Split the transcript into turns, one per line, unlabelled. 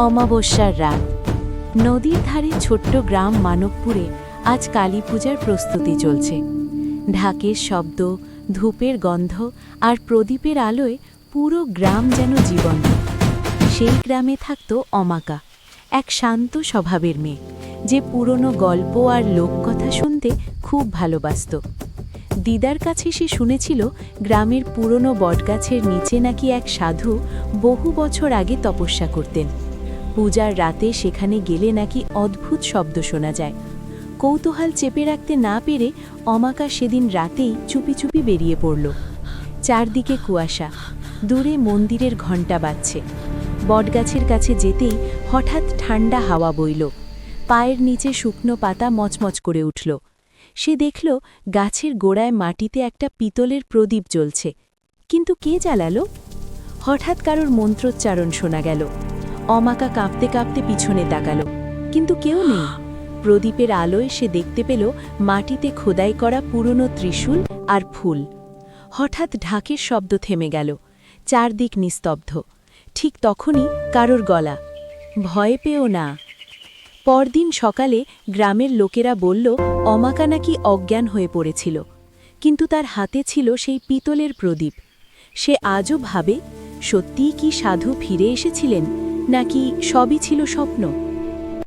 অমাবস্যার রাত নদীর ধারে ছোট্ট গ্রাম মানবপুরে আজ কালী পূজার প্রস্তুতি চলছে। ঢাকের শব্দ, ধূপের গন্ধ আর প্রদীপের আলোয় পুরো গ্রাম যেন জীবন্ত। সেই গ্রামে থাকত অমাকা, এক শান্ত স্বভাবের মেয়ে, যে পুরনো গল্প আর লোককথা শুনতে খুব ভালোবাসত। দিদার কাছে সে শুনেছিল গ্রামের পুরনো বটগাছের নিচে নাকি এক সাধু বহু বছর আগে তপস্যা করতেন। পূজার রাতে সেখানে গেলে নাকি অদ্ভুত শব্দ শোনা যায়। কৌতূহল চেপে রাখতে না পেরে অমাকা সেদিন রাতেই চুপি চুপি বেরিয়ে পড়ল। চারদিকে কুয়াশা, দূরে মন্দিরের ঘণ্টা বাজছে। বটগাছের কাছে যেতেই হঠাৎ ঠান্ডা হাওয়া বইল, পায়ের নিচে শুকনো পাতা মচমচ করে উঠল। সে দেখল গাছের গোড়ায় মাটিতে একটা পিতলের প্রদীপ জ্বলছে, কিন্তু কে জ্বালালো? হঠাৎ কারোর মন্ত্রোচ্চারণ শোনা গেল। অমাকা কাঁপতে কাঁপতে পিছনে তাকালো, কিন্তু কেউ নেই। প্রদীপের আলোয় সে দেখতে পেল মাটিতে খোদাই করা পুরনো ত্রিশূল আর ফুল। হঠাৎ ঢাকের শব্দ থেমে গেল, চারদিক নিস্তব্ধ। ঠিক তখনই কারোর গলা, ভয় পেও না। পরদিন সকালে গ্রামের লোকেরা বলল অমাকা নাকি অজ্ঞান হয়ে পড়েছিল, কিন্তু তার হাতে ছিল সেই পিতলের প্রদীপ। সে আজও ভাবে, সত্যিই কি সাধু ফিরে এসেছিলেন, নাকি সবই ছিল স্বপ্ন?